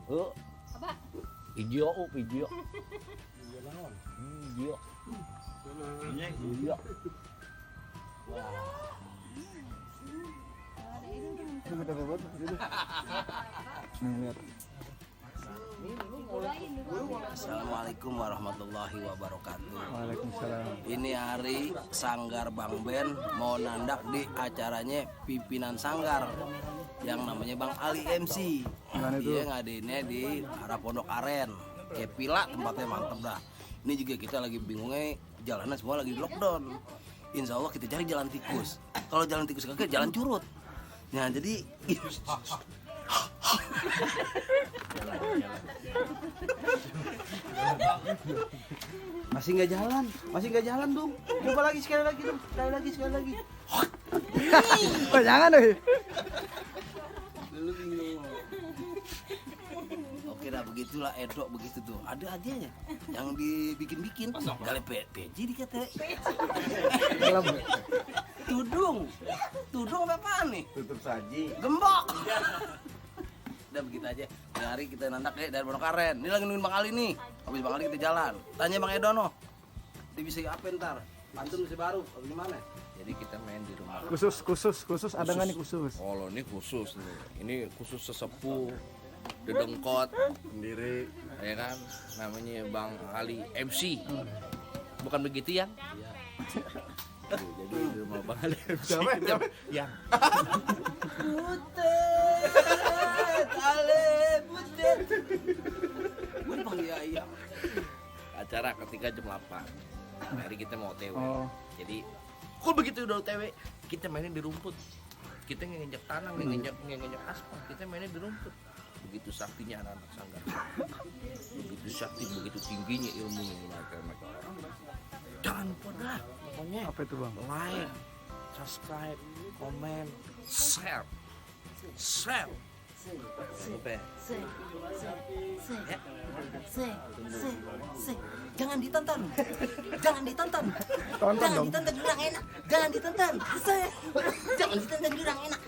Apa? Video. Video naon? Video. Video. Assalamualaikum warahmatullahi wabarakatuh. Waalaikumsalam. Ini hari Sanggar Bang Ben mau nandak di acaranya pimpinan Sanggar yang namanya Bang Ali MC. Dia ngadainnya di arah Pondok Aren. Kayak pila tempatnya mantep dah. Ini juga kita lagi bingungnya jalanan semua lagi di lockdown. Insya Allah kita cari jalan tikus. Kalau jalan tikus kagak jalan curut. Nah jadi masih nggak jalan dong. Coba lagi sekali lagi. Oh, jangan deh. Dulu bingung. Oke dah begitulah Edo begitu tuh. Ada aja ya yang dibikin-bikin. Kali PJ dikata. Tudung apaan nih? Tutup saji. Gembok. Udah begitu aja. Hari kita nandak dari Pondok Aren. Ini lagi nungguin Bang Ali nih. Habis Bang Ali kita jalan. Tanya Bang Edono. Dia bisa apa ntar? Pantun masih baru. Atau gimana? Jadi kita main di rumah. Khusus ada nggak nih khusus? Oh, ini khusus nih. Ini khusus sesepuh dedengkot sendiri, ya kan? Namanya Bang Ali MC. Bukan begitu ya? Iya. Jadi di rumah Bang Ali MC. Ya. Iya. Acara ketika jam 8. Hari kita mau OTW. Oh. Jadi kok begitu udah OTW, kita mainin di rumput. Kita nginjek tanah, nginjek aspal, kita mainin di rumput. Begitu saktinya anak-anak Sanggar. Begitu sakti, begitu tingginya ilmunya mereka. Jangan lupa dah, pokoknya Apa itu, Bang? like, subscribe, comment, share. Lupa ya? Jangan ditonton. Tonton dong. Jurang enak. Jangan ditonton. Jangan ditonton jurang enak.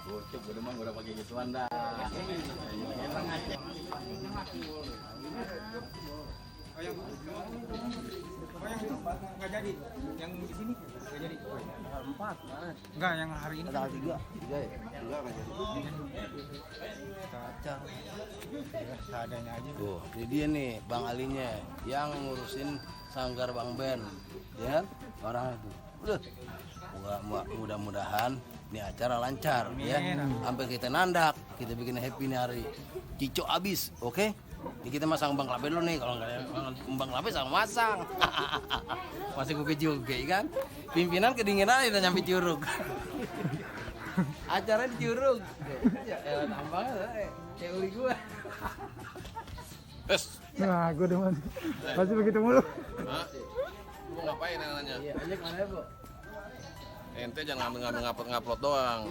Bocok udah mah udah pakai gituan dah. Oh yang itu nggak jadi, yang di sini nggak jadi. Enggak, yang hari ini. Tanggal 3 ya. 3 kan jadi. Kaca. Ya, seadanya aja. Tuh, ini dia nih Bang Alinya yang ngurusin Sanggar Bang Ben. Ya kan? Orang itu. Mudah-mudahan ini acara lancar. Amin. Ya. Sampai kita nandak, kita bikin happy nih hari. Cico abis, oke? Ini kita masang Bang Klape dulu nih, kalau nggak ada Bang Klape sama masang. Masih gue juga kan? Pimpinan kedinginan kita nyampe Curug. Acara di Curug. Ya nambah kayak uli gue. Nah, gue demen. Pasti begitu mulu. Hah? Lu ngapain nanya? Iya, ajak mana Bu? Ente jangan ngupload doang.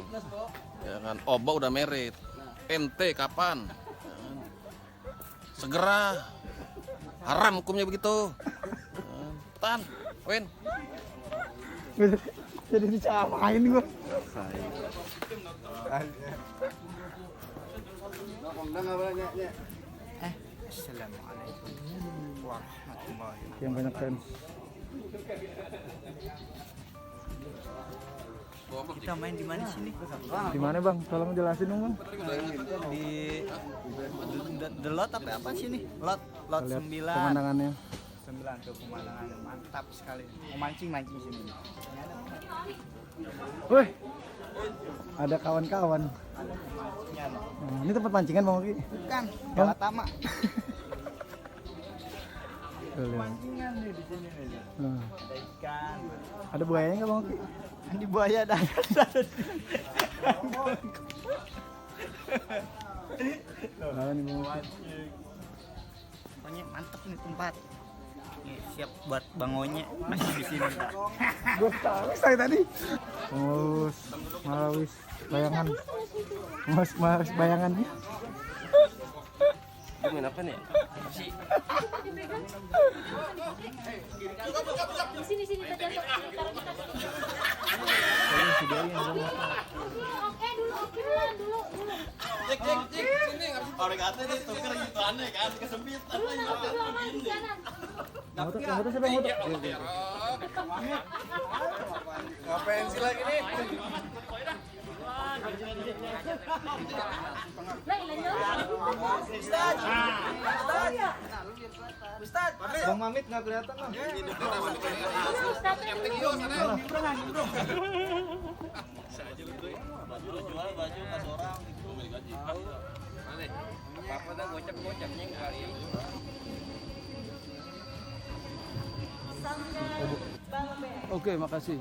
Ya kan, Oba udah merit. Ente kapan? Segera. Haram hukumnya begitu. Tan, Win. Jadi dicapain gue. Assalamualaikum warahmatullahi Yang banyak fans. Kita main di mana sini? Di mana, Bang? Tolong jelasin dong, Bang. Di The Lot apa sini? Lot Lihat 9. pemandangannya. 9 tuh pemandangannya mantap sekali. Mau mancing sini. Wih. Ada kawan-kawan. Nah, ini tempat pancingan, Bang Oki. Bukan, Galatama. Tuh, lihat. Pancingan nih di sini nih. Nah, Ada ikan. ada buayanya nggak, Bang Oki? Di buaya ada. Nah, ini Bang Oki. Pokoknya mantep nih tempat. Nih, siap buat Bang Onye masih di sini. Pak. Gue tahu saya tadi. Marawis bayangan. Mas bayangannya. Main apa nih? Si. Sini sini taruh di tas. Oke dulu. Cek sini. Orang kata dia tuker gitu aneh kan kesempitan. Motor siapa yang motor? Ngapain sih lagi nih? Bang Mamit nggak kelihatan lah. Jual baju kas orang. Apa dah gocap-gocapnya kali ya. Oke, makasih.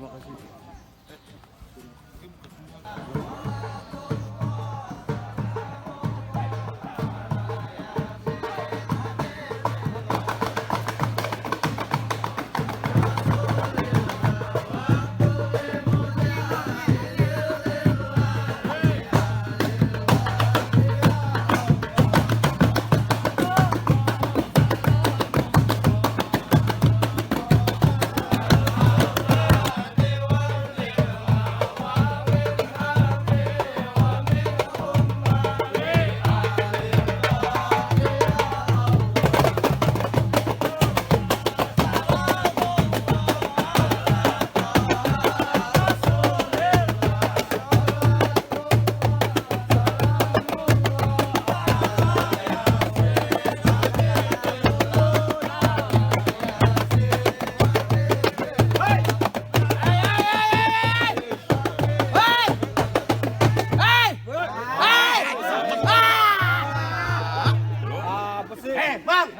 Bang,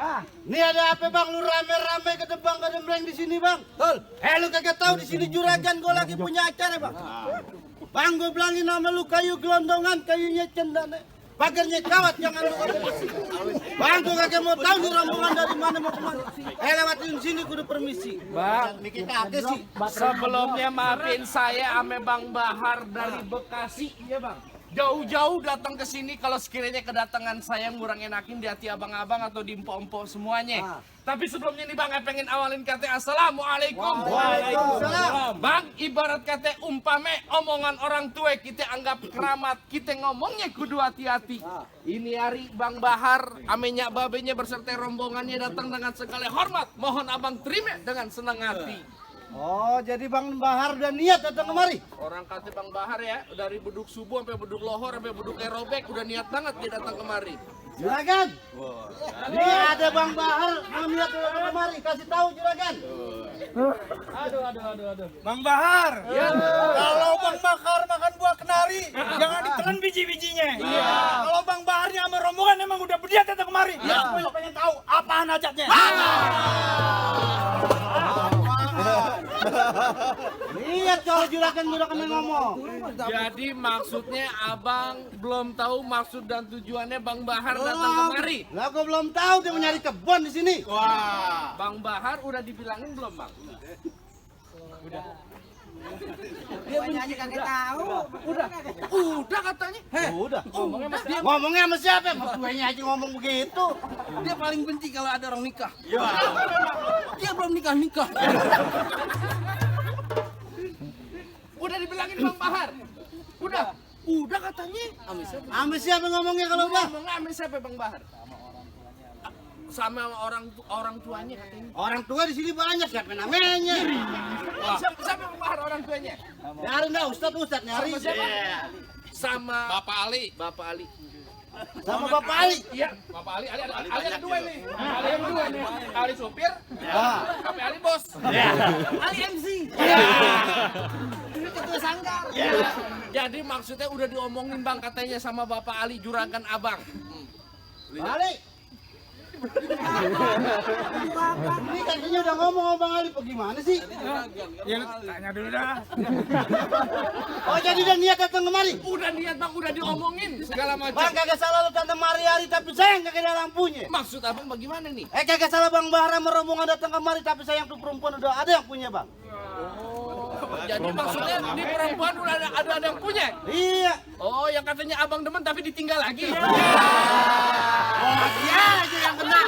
ini ada apa bang? Lu rame-rame ke depan ke dembreng di sini bang. Lu kagak tahu di sini juragan gua lagi punya acara bang. Bang, gua bilangin nama lu kayu gelondongan, kayunya cendana. Pagarnya kawat jangan lu kagak besi. Bang, gua kagak mau tahu di rombongan dari mana mau kemana. Lewatin sini kudu permisi. Bang, Mikir kagak sih. sebelumnya maafin saya ame Bang Bahar dari Bekasi, ya Bang. Jauh-jauh datang ke sini kalau sekiranya kedatangan saya ngurang enakin di hati abang-abang atau di empok-empok semuanya. Tapi sebelumnya nih Bang, saya pengen awalin kata Assalamualaikum. Waalaikumsalam. Bang, ibarat kata umpame omongan orang tua kita anggap keramat, kita ngomongnya kudu hati-hati. Ini hari Bang Bahar, amenya babenya berserta rombongannya datang dengan segala hormat. Mohon abang terima dengan senang hati. Oh, jadi Bang Bahar udah niat datang kemari? Orang kata Bang Bahar ya, dari beduk subuh sampai beduk lohor sampai beduk aerobik udah niat banget dia datang kemari. Juragan, ini ada Bang Bahar yang niat datang kemari. Kasih tahu Juragan. Aduh. Bang Bahar, kalau Bang Bahar makan buah kenari, jangan ditelan biji-bijinya. Kalau Bang Baharnya sama rombongan emang udah berdiat datang kemari. Ya, gue pengen tahu apaan hajatnya. Lihat kalau Juragan udah kena ngomong. Jadi maksudnya abang belum tahu maksud dan tujuannya Bang Bahar datang kemari. Lah gua belum tahu dia mau nyari kebun di sini. Bang Bahar udah dibilangin belum Bang? Udah katanya. Udah. Ngomongnya sama siapa? Sama tuanya aja ngomong begitu. Dia paling benci kalau ada orang nikah. Dia belum nikah. Udah dibilangin Bang Bahar. Udah katanya. Sama siapa ngomongnya kalau udah? Ngomongnya sama siapa Bang Bahar? Sama orang tuanya katanya. Orang tua di sini banyak siapa namanya? Siapa Bang Bahar orang tuanya? Nyari dah Ustadz nyari. Sama siapa? Sama Bapak Ali. Sama Bapak Ali. Iya, Bapak Ali ada dua nih. Ali yang dua nih. Ali supir, sampai Ali bos. Ali MC. Ini ketua sanggar. Jadi maksudnya udah diomongin Bang katanya sama Bapak Ali juragan Abang. Ali. Ini katanya udah ngomong sama Bang Ali, bagaimana sih? Ya, tanya dulu dah. Oh jadi udah niat datang kemari? Udah niat Bang, udah diomongin segala Bang macam. kagak salah lu tante hari tapi sayang kagak ada lampunya. Maksud Abang bagaimana nih? Kagak salah Bang Bahar sama rombongan datang kemari tapi sayang tuh perempuan udah ada yang punya Bang. Jadi maksudnya di perempuan udah ada yang punya? Iya. Oh, yang katanya abang demen tapi ditinggal lagi. Oh, dia aja yang kena.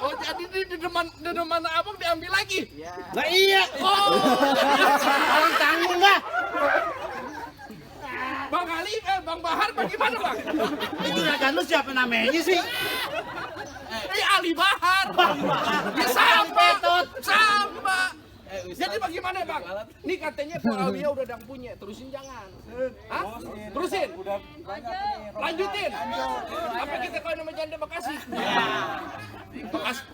Oh, jadi di deman abang diambil lagi? Nah iya. Oh, Orang tanggung lah. Bang Ali, Bang Bahar bagaimana Bang? Itu juragan lu siapa namanya sih? Ali Bahar. Ya sama. Sama. Jadi bagaimana Bang? Ini katanya Muawiyah udah dang punya, terusin jangan. Hah? Terusin. Lanjutin. Apa kita kau nama janda Bekasi?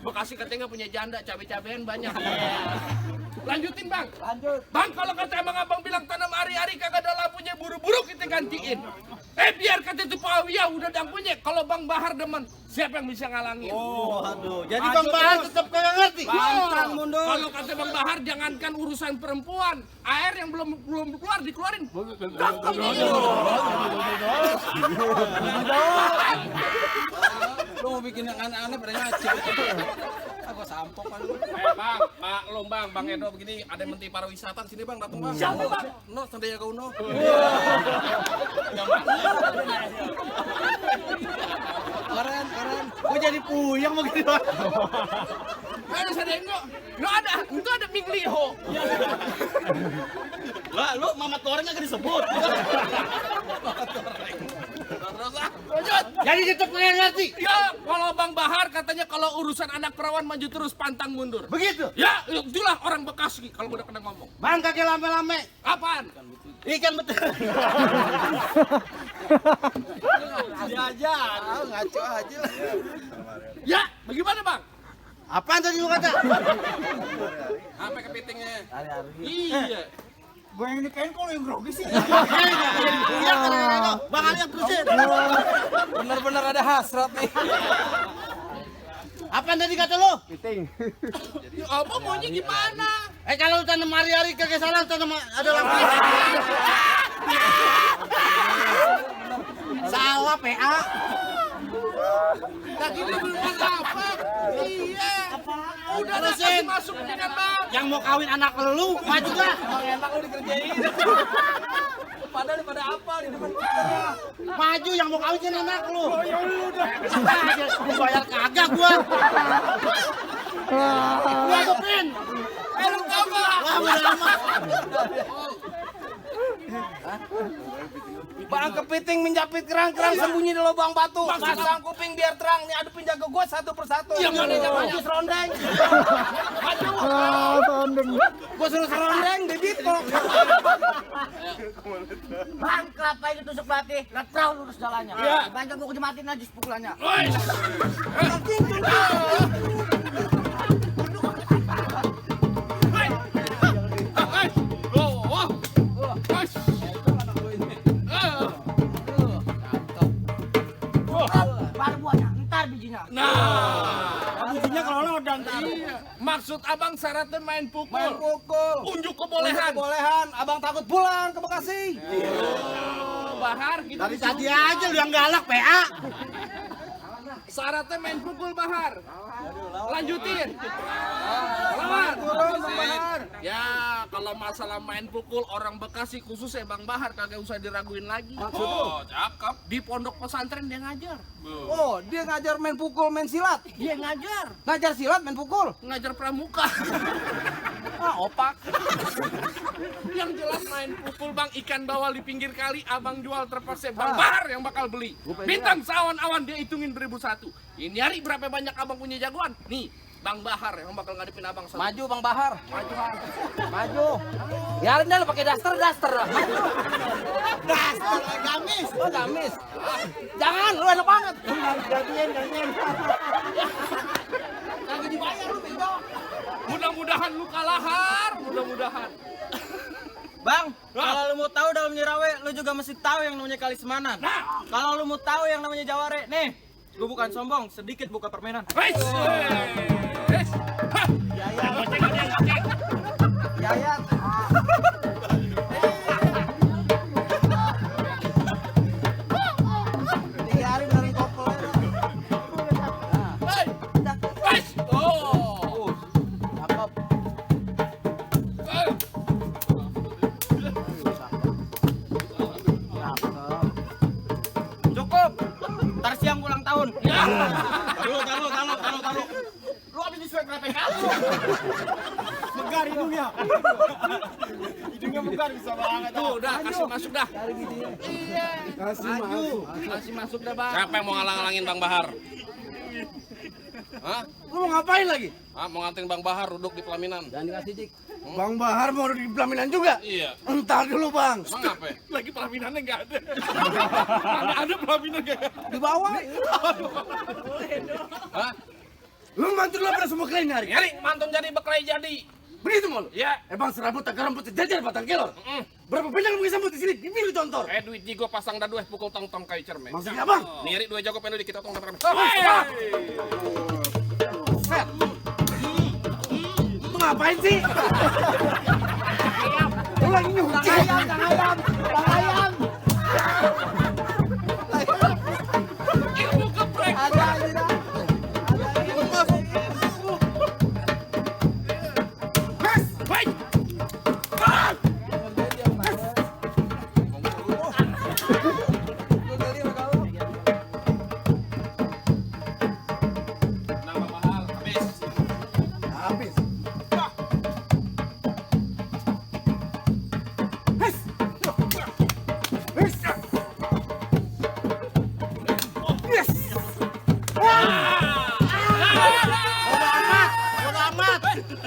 Bekasi katanya nggak punya janda, cabai-cabean banyak. Lanjutin Bang. Bang, kalau kata abang bilang tanam hari-hari kagak ada lampunya, buru-buru kita gantiin. Biar kata itu Muawiyah udah dang punya. Kalau Bang Bahar demen, siapa yang bisa ngalangin? Oh, aduh. Jadi Bang Bahar tetap kagak ngerti. Pantang mundur. Kalau kata Bang Bahar, jangankan urusan perempuan, air yang belum keluar dikeluarin. Gampang Lu mau bikin yang aneh-aneh pada ngaci. Aku sampok kan lu. Bang, maklum Bang Edo begini ada menteri pariwisata sini Bang, datang Bang. Siapa Bang? No, Sandiaga Uno. Keren. Gua jadi puyeng begitu. Ada Sandiaga. Itu ada Ming Liho. Lah, lu Mamat Goreng enggak disebut. Terus lanjut. Jadi tetap kagak ngerti. Ya, kalau Bang Bahar katanya kalau urusan anak perawan maju terus pantang mundur. Begitu. Ya, itulah orang Bekasi kalau udah kena ngomong. Bang kagak lame-lame. Apaan? Ikan betul. Aja, ngaco aja. Ya, bagaimana Bang? Apaan tadi lu kata? Apa kepitingnya? Iya. Gue yang nikahin kok lu yang grogi sih. Iya kan Bang Ali yang terusin. Bener-bener ada hasrat nih. Apaan tadi kata lu? Ya, apa maunya gimana? Kalau lu tanam hari-hari kagak salah tanam ada lampu. Salah PA. Tadi lu belum apa? Iya. Udah Terusin. masuk dengan Bang. Yang mau kawin anak lu, maju lah. Enak lu dikerjain. Padahal pada apa di depan Maju yang mau kawin anak lu. Oh ya udah. Gua bayar kagak gua. Gua kepin. Lu apa? Wah, udah lama. Bang kepiting menjapit kerang-kerang sembunyi di lubang batu. Pasang kuping biar terang. Nih adu penjaga gua satu persatu. Yang mana namanya? Gua serondeng. Tondeng. Gua suruh serondeng bibit kok. Bang, kelapa ini tusuk pelatih, letrau lurus jalannya. Iya. Banyak gua dimatiin aja pukulannya. Woi. Baru buahnya, ntar bijinya. Nah, Bijinya kalau lo udah ntar. iya. Maksud abang syaratnya main pukul. Main pukul. Unjuk kebolehan. Bolehan. Abang takut pulang ke Bekasi. Bahar gitu. Dari tadi aja lu yang galak PA. Syaratnya main pukul Bahar. Lanjutin. Lawan. Ya, kalau masalah main pukul orang Bekasi khususnya Bang Bahar kagak usah diraguin lagi. Oh, cakep. Di pondok pesantren dia ngajar. Oh, dia ngajar main pukul, main silat. Dia ngajar. Ngajar silat, main pukul. Ngajar pramuka. Opak. Yang jelas main pukul Bang, ikan bawal di pinggir kali abang jual terpaksa Bang Bahar yang bakal beli. Bintang sawan-awan dia hitungin 1001. Ini hari berapa banyak abang punya jagoan? Nih, Bang Bahar yang bakal ngadepin abang satu. Maju Bang Bahar. Maju. Maju. Biarin dah lu pakai daster. Daster gamis. Oh, gamis. Jangan, lu enak banget. Gantian. Lagi dibayar lu bego. Mudah-mudahan lu kalahar, mudah-mudahan. Bang, kalau lu mau tahu dalam Nyirawe, lu juga mesti tahu yang namanya Kali Semanan. Nah, Kalau lu mau tahu yang namanya Jaware, nih, gua bukan sombong, sedikit buka permainan. wes. Hah. Goceng. Yayat. Tiga hari dari kopel. Hei. Wes. Oh. Cakep. kenapa kamu? Megar hidungnya. Hidungnya megar bisa banget. Tuh, udah kasih masuk dah. Kasih masuk dah bang. Siapa yang mau ngalang-ngalangin Bang Bahar? Hah? Lu mau ngapain lagi? Ah, mau nganterin Bang Bahar duduk di pelaminan. Jangan dikasih dik. Bang Bahar mau di pelaminan juga? Iya. Entar dulu bang. Emang apa? Lagi pelaminannya nggak ada. Mana ada pelaminan nggak ada. Di bawah. Hah? Lu mantu lu pada semua kalian hari. Nyari mantun jadi beklai jadi. Begitu mau lu? Ya. Bang serabut tak rambut sejajar batang kelor. Berapa banyak lu sambut di sini? Di biru contor. Duit jigo pasang dah dua pukul tong-tong kayu cermin. Maksudnya bang? Niri dua jago pendu dikit tong kami. Set. Lu ngapain sih? Lu lagi nyuci. Ayam. Ilmu geprek. Ada aja dah. Nama mahal habis. Habis.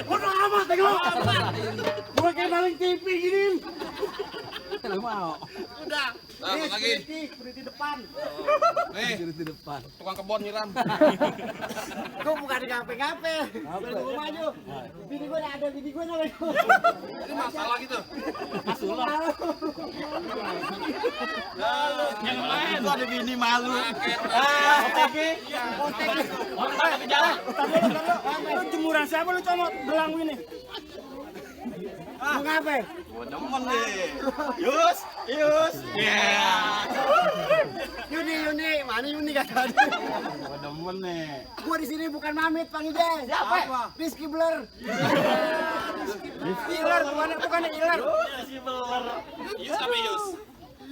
Bodo amat, tengok. Gua kayak maling TV gini. Udah, lagi. Di depan. Nih, di depan. Tukang kebon nyiram. Gua bukan ngape-ngape. Gua maju. Bini gua ada bini gua nih. Ini masalah gitu. Yang lain tuh ada bini malu. Lu jemuran siapa lu comot belang ini? Mau ngapain? Yus. Yuni, mana Yuni kata ada? Gua di sini bukan Mamit, Bang Ijay. Siapa? Rizky Blur. Iler, bukan iler. Yus apa Yus?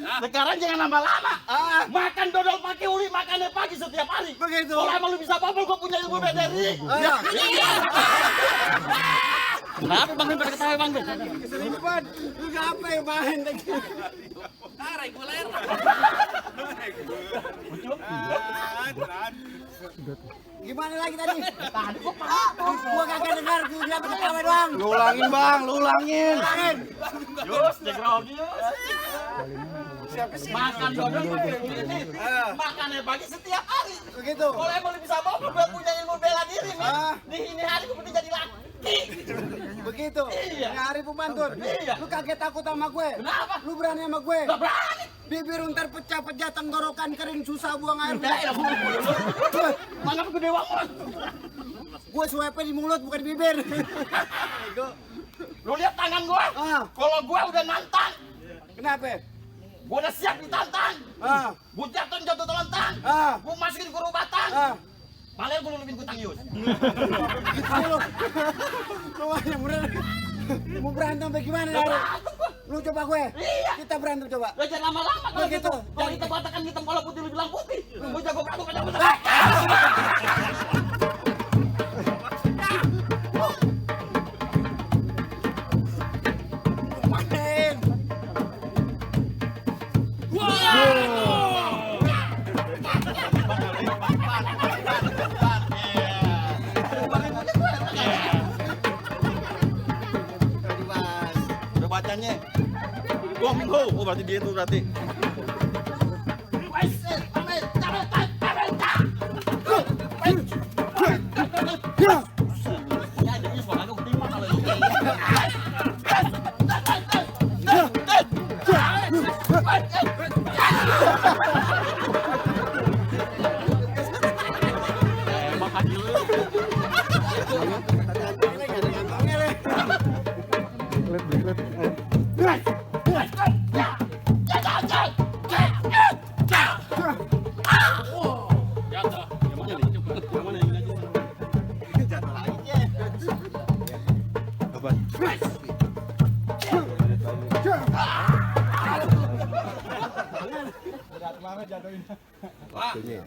Sekarang jangan lama-lama. Makan dodol pakai uli, makannya pagi setiap hari. Begitu. Kalau emang lu bisa apa-apa, gua punya ilmu bederi. Iya. Kenapa bang pada ketawa bang? Keselipan. Lu ngapain main tadi? Gimana lagi tadi? Tadi gua kagak dengar, gua bilang ketawa doang. Lu ulangin bang, lu ulangin. Yus, jagrogi Yus. Makan dodol pakai uli nih. Makannya pagi setiap hari. Begitu. Kalau emang lu bisa apa-apa, gua punya ilmu bela diri nih. Ah. Di ini hari gua penting jadi laki. Begitu. Iya. Nyari pemantun. Iya. Lu kaget takut sama gue. Kenapa? Lu berani sama gue. Gak berani. Bibir ntar pecah-pecah, tenggorokan kering, susah buang air. Mana gede banget. Gue suapnya di mulut bukan di bibir. Lu lihat tangan gua? Ah. Kalau gua udah nantang, Kenapa? gua udah siap ditantang. Ah. Gua jatuh telentang. Ah. Gua masukin ke rubatan. Ah. Malah gua lulupin kutang Yus. Gitu lu. Lu yang bener. Mau berantem bagaimana? Lu coba gue. Iya. Kita berantem coba. Lu jangan lama-lama kalau Begitu. gitu. Kalau kita batakan hitam, kalau putih lu bilang putih. Gua jago berantem aja. Main. Udah bacanya. Gong Ho. Oh berarti dia tuh berarti.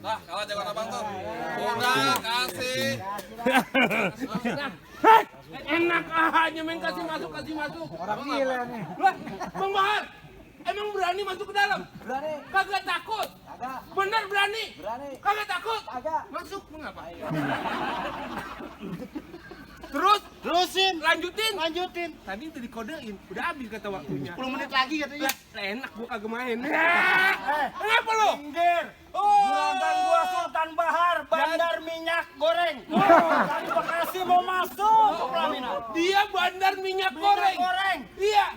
Lah, kalah jagoan abang tuh. Udah kasih Enak aja main kasih masuk. Orang gila nih. Lah, Bang Bahar, emang berani masuk ke dalam? Berani. Kagak takut? Kagak. Bener berani? Berani. Kagak takut? Kagak. Masuk, mengapa? Terus? Terusin. Lanjutin. Lanjutin. Tadi udah dikodein, udah habis kata waktunya. 10 menit lagi katanya. Lah, enak gua kagak main. Kenapa lu? Minggir. Juragan gua Sultan Bahar, bandar minyak goreng. Dari Bekasi mau masuk ke pelaminan. Dia bandar minyak goreng. Iya.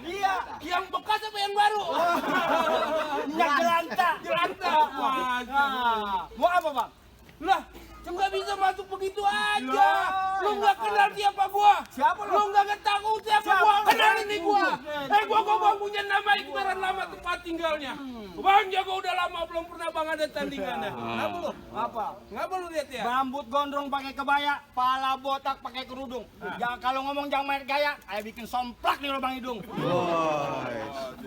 Yang bekas apa yang baru? Minyak jelantah. Mau apa, Bang? Lah, nggak bisa masuk begitu aja. Lu nggak kenal siapa gua? Siapa lu? Lu nggak tahu siapa gua? Kenal ini gua. Gua punya nama ibarat lama tempat tinggalnya. Bang Jago udah lama belum pernah Bang ada tandingannya. Kenapa lu? Apa? Ngapa lu lihat ya? Rambut gondrong pakai kebaya, pala botak pakai kerudung. Jangan kalau ngomong jangan main gaya, ayo bikin somplak di lubang hidung.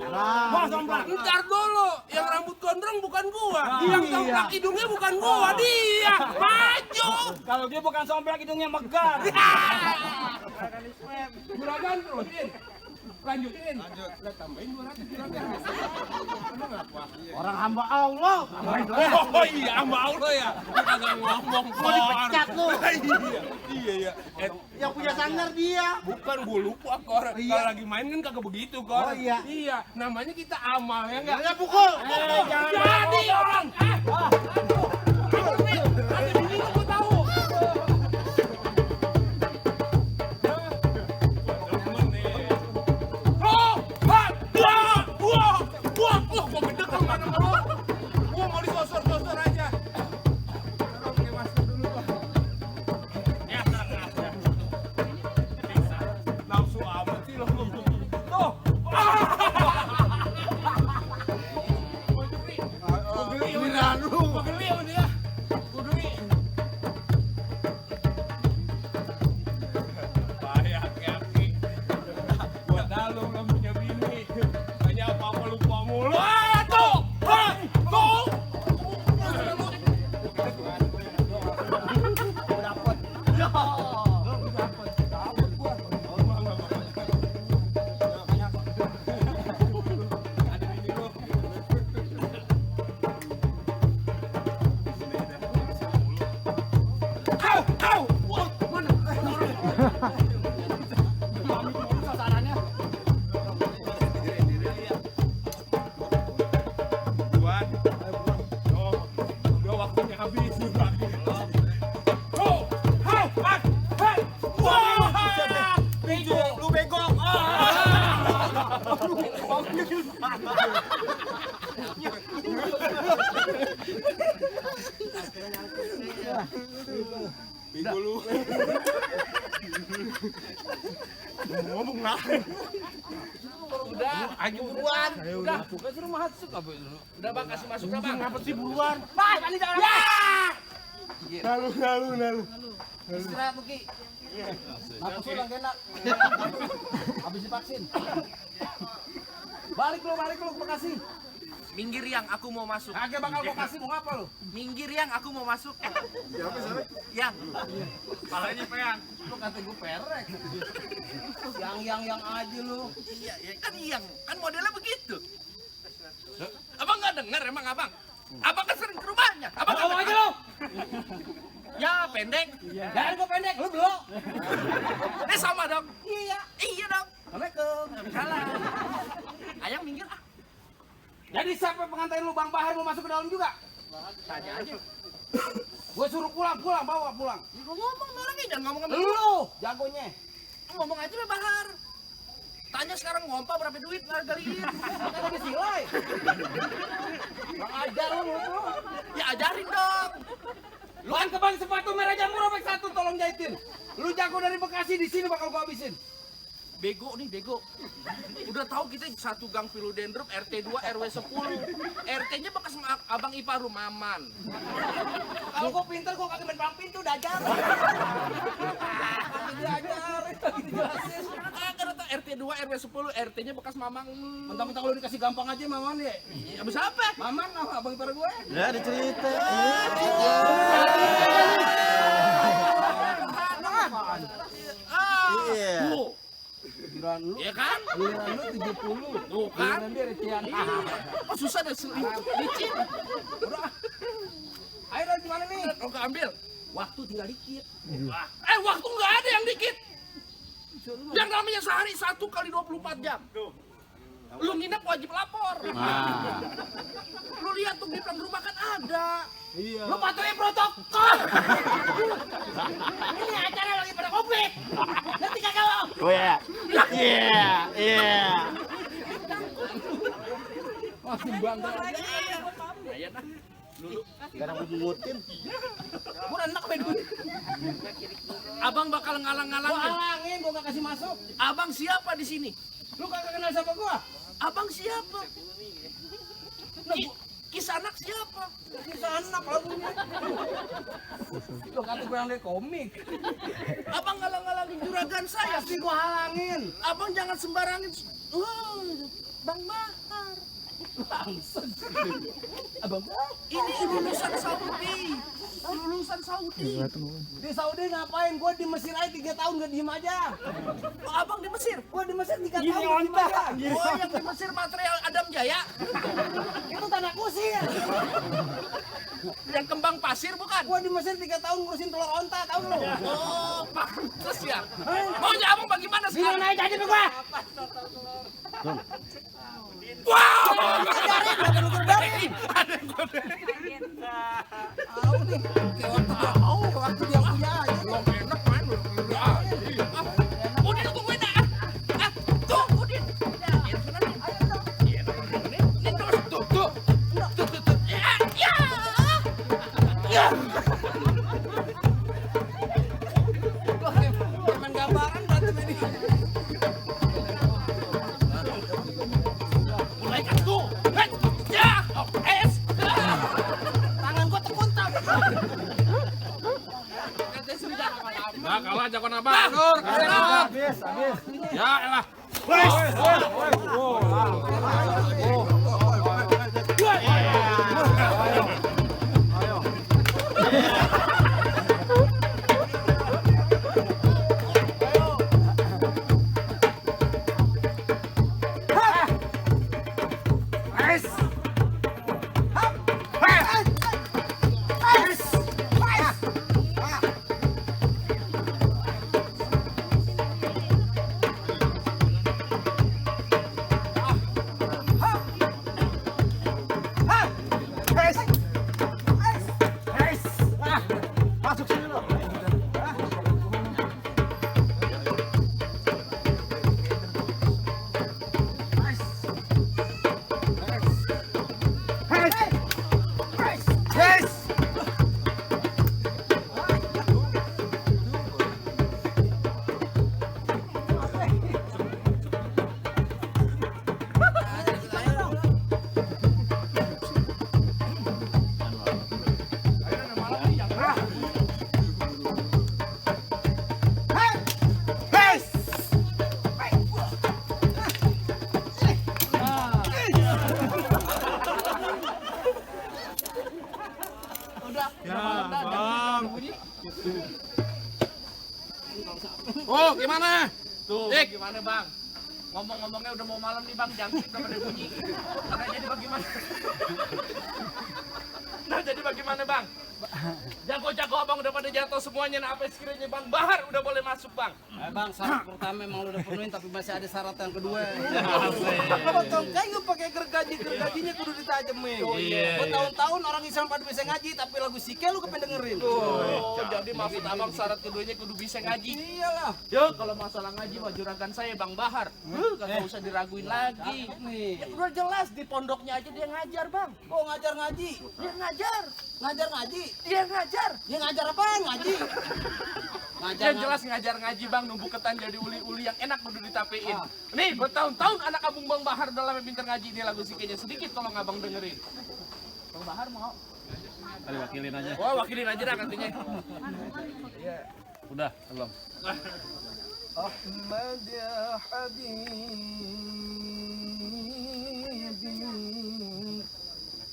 Wah, somplak. Ntar dulu, yang rambut gondrong bukan gua. Yang somplak hidungnya bukan gua, dia. Maju. Kalau dia bukan somplak hidungnya megar. Juragan terusin. Lanjutin. Lah tambahin 200 juragan. Emang apa? Orang hamba Allah. Oh iya, hamba Allah ya. Kagak ngomong Mau dipecat lu. Iya. Yang punya sanggar dia. Bukan, gue lupa Kor. Kalau lagi main kan kagak begitu Kor. Oh, iya. Iya, namanya kita amal ya enggak? Ya pukul. Jadi orang. Ada bini lu tahu. Gua gede kemana lu? Gua mau disosor-sosor aja. Taruh pakai masker dulu Pak. Ya, nafsu amat sih lo. Tuh. Gua geli sama dia. Gua geli. Bahaya aki-aki. Gua dalu belum punya bini. Hanya apa-apa lupa mulu. Tuh. Udah waktunya habis nih Pak. Lu bego. Bego lu. Ngomong lah. Udah, ayo buruan. Udah, bukan suruh masuk apa itu? Udah Bang, kasih masuk dah Bang. Ngapa sih buruan? Mas, ini jangan. Lalu. Istirahat lu Ki. Aku sudah enak. Habis divaksin. Balik lu Bekasi. Minggir yang aku mau masuk. Kagak bakal Bekasi mau ngapa lu? Minggir yang aku mau masuk. Siapa sana? Yang. Palanya peang. Lu kata gue perek. Yang aja lu. Iya, kan yang. Kan modelnya begitu. Abang nggak dengar emang abang? Abang kan sering ke rumahnya. Abang ngomong aja lu. Ya pendek. Jangan gue pendek, lu belum. Sama dong. Iya dong. Assalamualaikum. Salah. Ayang minggir ah. Jadi siapa pengantin lu Bang Bahar mau masuk ke dalam juga? Tanya aja. Gue suruh pulang, bawa pulang. Gua ngomong orangnya jangan ngomong sama Lu jagonya. ngomong aja sama Bahar. Tanya sekarang ngompa berapa duit ngargain. Kan ada silai. Bang ajar lu. Ya ajarin dong. Lu kan ke bang sepatu merah jamur robek satu tolong jahitin. Lu jago dari Bekasi di sini bakal gua habisin. Bego nih, bego. Udah tahu kita satu gang Philodendron RT 2 RW 10. RT-nya bekas abang ipar Maman. Kalau gua pinter gua kagak main palang pintu dajar. Diajar, dijelasin. Karena tuh RT 2 RW 10 RT-nya bekas Mamang. Mentang-mentang lu dikasih gampang aja maman ya. Abis apa? Maman sama abang ipar gue. Ya dicerita. giliran lu. Ya kan? Giliran lu 70. Tuh kan? Giliran dia recehan. Oh susah deh licin. Udah. Ayo Ron, gimana nih? Oke ambil. Waktu tinggal dikit. Waktu nggak ada yang dikit. Yang namanya sehari 1 kali 24 jam. Lu nginep wajib lapor. Lu lihat tuh di depan rumah kan ada. Lu patuhin protokol. Ini acara lagi pada Covid. Nanti kagak lo. Oh ya. Iya. Masih bangga. Gak ada ngutin. Gua enak main gue. Abang bakal Gua ngalang-ngalangin. halangin, gua gak kasih masuk. Abang siapa di sini? Lu kagak kenal sama gua. Abang siapa? Kisanak siapa? Kisah anak lagunya. Lu kata gua yang dari komik. Abang ngalang-ngalangin juragan saya. Pasti gua halangin. Abang jangan sembarangin. Bang Bahar. Langsung. Abang, Ini lulusan Saudi. Lulusan Saudi. di Saudi ngapain? Gua di Mesir aja 3 tahun gak diem aja. Oh, abang di Mesir. Gua di Mesir 3 tahun gak diem aja. Oh, yang di Mesir material Adam Jaya. Itu tanah kusir. Yang kembang pasir bukan? Gua di Mesir 3 tahun ngurusin telur onta, tau lu? Oh, pantes ya. Maunya abang bagaimana Gimana sekarang? naik aja gua? Wow! Ada lu kerbarin. Ada yang kode. Tahu nih, kayak waktu dia punya aja. Belum enak main lu. Udin tungguin ah. Tuh, Udin. Iya, sana nih. Iya, nih terus tuh. Tuh. Ya. Ya. Gua kayak main gambaran berantem ini. Mulai kan tuh. Ya. Es. Tangan gua terkuntam. Nah, kalah jagoan abang. Nur, Habis. ya elah. Masuk sini lo. Oh, gimana? Tuh, Dik. gimana bang? Ngomong-ngomongnya udah mau malam nih bang, jangkrik udah pada bunyi. Nah jadi bagaimana? Nah jadi bagaimana bang? Jago-jago abang udah pada jatuh semuanya. Nah apa sekiranya bang Bahar udah boleh masuk bang? Bang, syarat pertama emang lu udah penuhin, tapi masih ada syarat yang kedua. Asik. Potong kayu lu pakai gergajinya kudu ditajemin. Iya. Bertahun-tahun orang Islam pada bisa ngaji, tapi lagu sike lu kepen dengerin. Oh, jadi maksud abang syarat keduanya kudu bisa ngaji. Iyalah. Yo, kalau masalah ngaji mah juragan saya Bang Bahar. Kagak usah diraguin lagi. Nih. Ya, udah jelas di pondoknya aja dia ngajar, Bang. Oh, ngajar ngaji. Dia ngajar. Ngajar ngaji. Dia ngajar. Dia ngajar apaan? Ngaji. Ngajar. Yang jelas ngajar ngaji, Bang, numbuh ketan jadi uli-uli yang enak kudu ditapein. Nih, bertahun-tahun anak abang Bang Bahar udah lama pinter ngaji. Ini lagu sikenya sedikit tolong abang dengerin. Bang Bahar mau? Wakilin aja. Wah, wakilin aja dah katanya. Udah, belum. Ahmad ya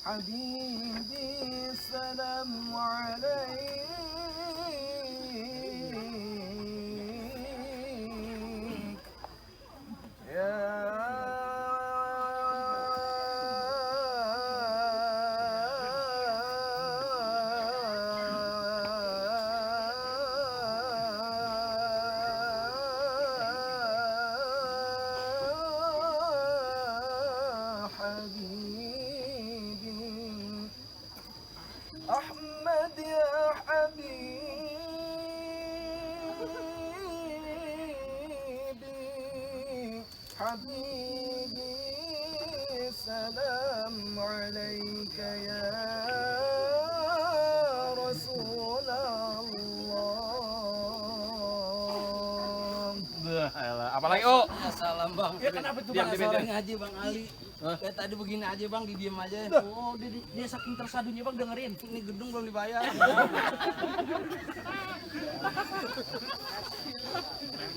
Habibi salam alaik حبيبي سلام عليك يا رسول الله. Apalagi oh. Ya, salam bang. Ya, kenapa tuh, Bang? Bang? Seorang ngaji bang Ali. Kayak tadi begini aja bang, didiem aja. Oh dia saking tersadunya bang dengerin. Ini gedung belum dibayar.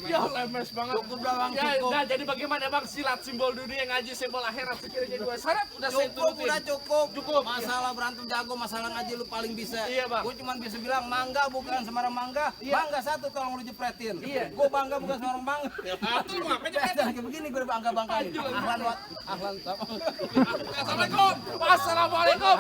Ya lemes banget. Cukup dah bang, Ya, cukup. nah, jadi bagaimana bang silat simbol dunia ngaji simbol akhirat sekiranya dua syarat udah saya Cukup, turutin. udah cukup. Cukup. Masalah berantem jago, masalah ngaji lu paling bisa. Iya, Bang. Gue cuma bisa bilang mangga bukan sembarang mangga. Mangga satu tolong lu jepretin. Iya. Gue bangga bukan sembarang bangga. Aduh, lu ngapain jepretin? Kayak begini gue bangga banggain. Ahlan wat, ahlan. Assalamualaikum. Wassalamualaikum.